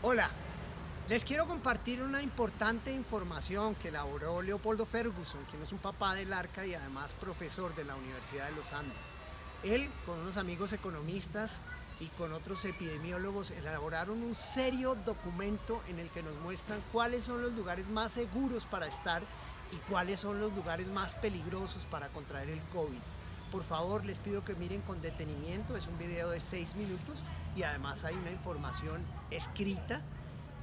Hola, les quiero compartir una importante información que elaboró Leopoldo Ferguson, quien es un papá del Arca y además profesor de la Universidad de los Andes. Él, con unos amigos economistas y con otros epidemiólogos, elaboraron un serio documento en el que nos muestran cuáles son los lugares más seguros para estar y cuáles son los lugares más peligrosos para contraer el COVID. Por favor, les pido que miren con detenimiento, es un video de 6 minutos y además hay una información escrita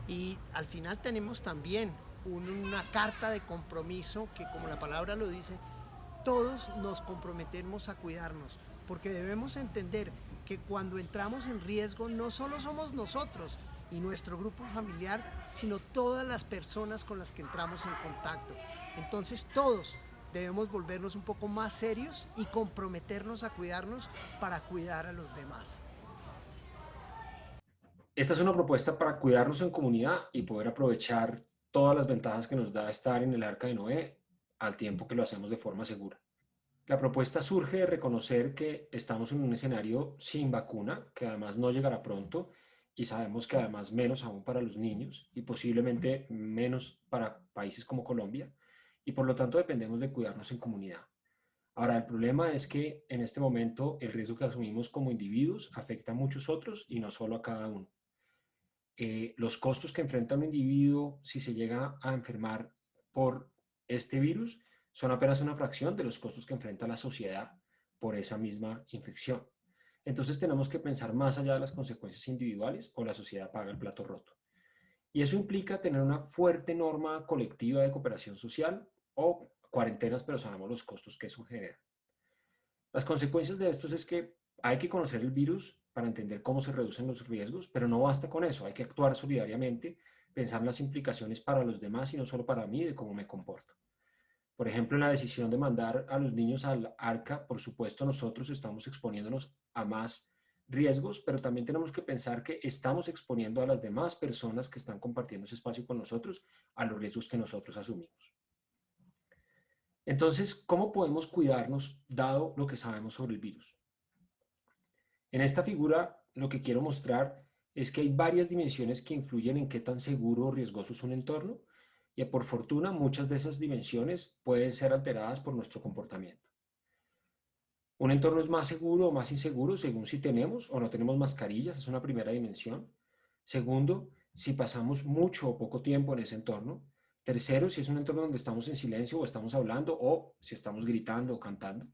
y al final tenemos también una carta de compromiso que, como la palabra lo dice, todos nos comprometemos a cuidarnos, porque debemos entender que cuando entramos en riesgo no solo somos nosotros y nuestro grupo familiar, sino todas las personas con las que entramos en contacto. Entonces todos debemos volvernos un poco más serios y comprometernos a cuidarnos para cuidar a los demás. Esta es una propuesta para cuidarnos en comunidad y poder aprovechar todas las ventajas que nos da estar en el Arca de Noé al tiempo que lo hacemos de forma segura. La propuesta surge de reconocer que estamos en un escenario sin vacuna, que además no llegará pronto, y sabemos que además menos aún para los niños y posiblemente menos para países como Colombia, y por lo tanto dependemos de cuidarnos en comunidad. Ahora, el problema es que en este momento el riesgo que asumimos como individuos afecta a muchos otros y no solo a cada uno. Los costos que enfrenta un individuo si se llega a enfermar por este virus son apenas una fracción de los costos que enfrenta la sociedad por esa misma infección. Entonces tenemos que pensar más allá de las consecuencias individuales o la sociedad paga el plato roto. Y eso implica tener una fuerte norma colectiva de cooperación social o cuarentenas, pero sabemos los costos que eso genera. Las consecuencias de esto es que hay que conocer el virus para entender cómo se reducen los riesgos, pero no basta con eso, hay que actuar solidariamente, pensar en las implicaciones para los demás y no solo para mí de cómo me comporto. Por ejemplo, en la decisión de mandar a los niños al ARCA, por supuesto nosotros estamos exponiéndonos a más riesgos, pero también tenemos que pensar que estamos exponiendo a las demás personas que están compartiendo ese espacio con nosotros a los riesgos que nosotros asumimos. Entonces, ¿cómo podemos cuidarnos dado lo que sabemos sobre el virus? En esta figura lo que quiero mostrar es que hay varias dimensiones que influyen en qué tan seguro o riesgoso es un entorno y por fortuna muchas de esas dimensiones pueden ser alteradas por nuestro comportamiento. Un entorno es más seguro o más inseguro según si tenemos o no tenemos mascarillas, es una primera dimensión. Segundo, si pasamos mucho o poco tiempo en ese entorno. Tercero, si es un entorno donde estamos en silencio o estamos hablando o si estamos gritando o cantando.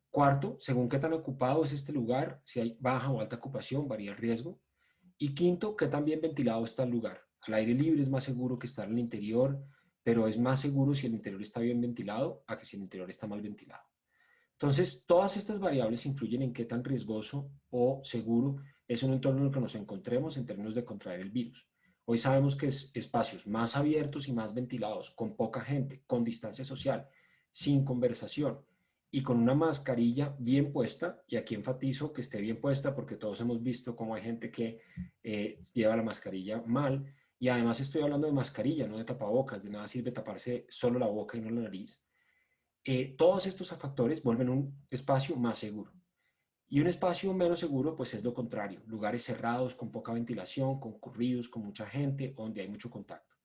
Cuarto, según qué tan ocupado es este lugar, si hay baja o alta ocupación, varía el riesgo. Y quinto, qué tan bien ventilado está el lugar. Al aire libre es más seguro que estar en el interior, pero es más seguro si el interior está bien ventilado a que si el interior está mal ventilado. Entonces, todas estas variables influyen en qué tan riesgoso o seguro es un entorno en el que nos encontremos en términos de contraer el virus. Hoy sabemos que es espacios más abiertos y más ventilados, con poca gente, con distancia social, sin conversación y con una mascarilla bien puesta, y aquí enfatizo que esté bien puesta porque todos hemos visto cómo hay gente que lleva la mascarilla mal, y además estoy hablando de mascarilla, no de tapabocas, de nada sirve taparse solo la boca y no la nariz. Todos estos factores vuelven un espacio más seguro. Y un espacio menos seguro, pues es lo contrario, lugares cerrados, con poca ventilación, concurridos, con mucha gente, donde hay mucho contacto.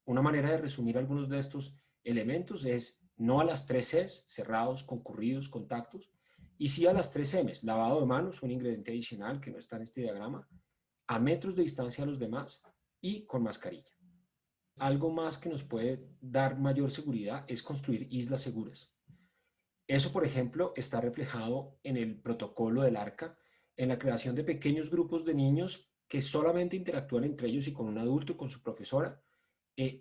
Una manera de resumir algunos de estos elementos es no a las 3 Cs, cerrados, concurridos, contactos, y sí a las 3 Ms, lavado de manos, un ingrediente adicional que no está en este diagrama, a metros de distancia a los demás y con mascarilla. Algo más que nos puede dar mayor seguridad es construir islas seguras. Eso, por ejemplo, está reflejado en el protocolo del ARCA, en la creación de pequeños grupos de niños que solamente interactúan entre ellos y con un adulto, con su profesora,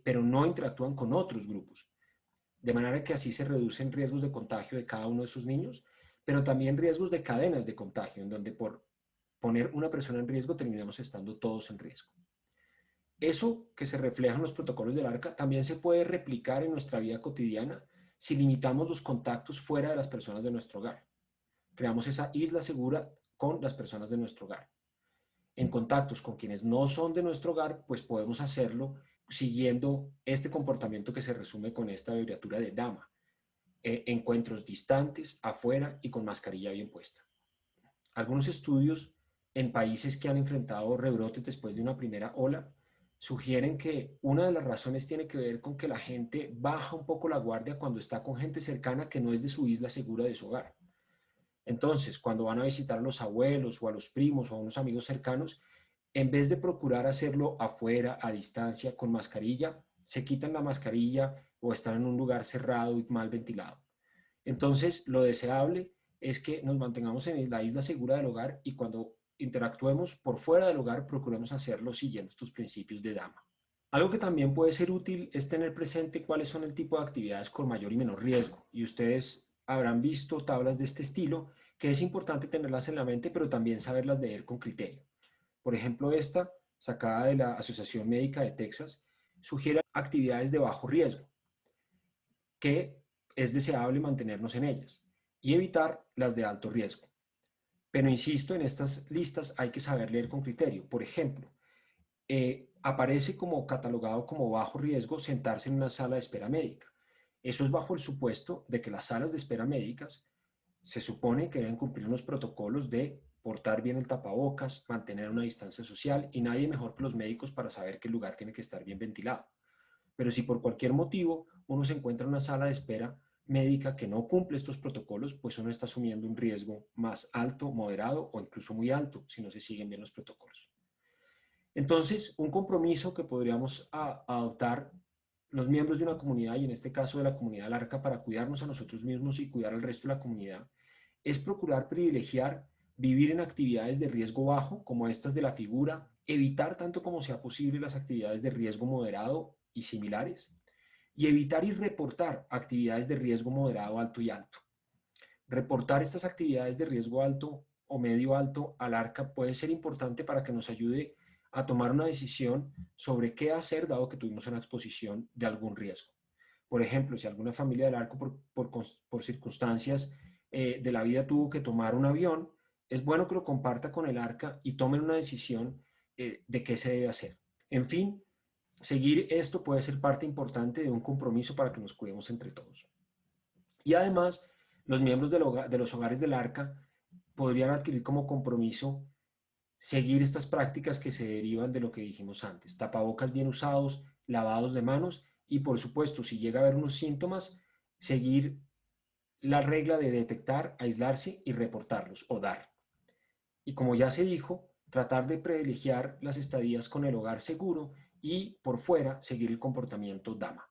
pero no interactúan con otros grupos. De manera que así se reducen riesgos de contagio de cada uno de esos niños, pero también riesgos de cadenas de contagio, en donde por poner una persona en riesgo terminamos estando todos en riesgo. Eso que se refleja en los protocolos del ARCA también se puede replicar en nuestra vida cotidiana si limitamos los contactos fuera de las personas de nuestro hogar. Creamos esa isla segura con las personas de nuestro hogar. En contactos con quienes no son de nuestro hogar, pues podemos hacerlo siguiendo este comportamiento que se resume con esta abreviatura de DAMA. Encuentros distantes, afuera y con mascarilla bien puesta. Algunos estudios en países que han enfrentado rebrotes después de una primera ola, sugieren que una de las razones tiene que ver con que la gente baja un poco la guardia cuando está con gente cercana que no es de su isla segura de su hogar. Entonces, cuando van a visitar a los abuelos o a los primos o a unos amigos cercanos, en vez de procurar hacerlo afuera, a distancia, con mascarilla, se quitan la mascarilla o están en un lugar cerrado y mal ventilado. Entonces, lo deseable es que nos mantengamos en la isla segura del hogar y cuando interactuemos por fuera del hogar, procuremos hacerlo siguiendo estos principios de Dama. Algo que también puede ser útil es tener presente cuáles son el tipo de actividades con mayor y menor riesgo. Y ustedes habrán visto tablas de este estilo, que es importante tenerlas en la mente, pero también saberlas leer con criterio. Por ejemplo, esta, sacada de la Asociación Médica de Texas, sugiere actividades de bajo riesgo, que es deseable mantenernos en ellas, y evitar las de alto riesgo. Pero insisto, en estas listas hay que saber leer con criterio. Por ejemplo, aparece como catalogado como bajo riesgo sentarse en una sala de espera médica. Eso es bajo el supuesto de que las salas de espera médicas se supone que deben cumplir unos protocolos de portar bien el tapabocas, mantener una distancia social y nadie mejor que los médicos para saber que el lugar tiene que estar bien ventilado. Pero si por cualquier motivo uno se encuentra en una sala de espera médica que no cumple estos protocolos, pues uno está asumiendo un riesgo más alto, moderado o incluso muy alto si no se siguen bien los protocolos. Entonces, un compromiso que podríamos adoptar los miembros de una comunidad, y en este caso de la comunidad del Arca, para cuidarnos a nosotros mismos y cuidar al resto de la comunidad, es procurar privilegiar vivir en actividades de riesgo bajo, como estas de la figura, evitar tanto como sea posible las actividades de riesgo moderado y similares, y evitar y reportar actividades de riesgo moderado, alto y alto. Reportar estas actividades de riesgo alto o medio alto al ARCA puede ser importante para que nos ayude a tomar una decisión sobre qué hacer dado que tuvimos una exposición de algún riesgo. Por ejemplo, si alguna familia del ARCA por circunstancias de la vida tuvo que tomar un avión, es bueno que lo comparta con el ARCA y tomen una decisión de qué se debe hacer. En fin, seguir esto puede ser parte importante de un compromiso para que nos cuidemos entre todos. Y además, los miembros de los hogares del Arca podrían adquirir como compromiso seguir estas prácticas que se derivan de lo que dijimos antes: tapabocas bien usados, lavados de manos y, por supuesto, si llega a haber unos síntomas, seguir la regla de detectar, aislarse y reportarlos o dar. Y como ya se dijo, tratar de privilegiar las estadías con el hogar seguro y por fuera seguir el comportamiento DAMA.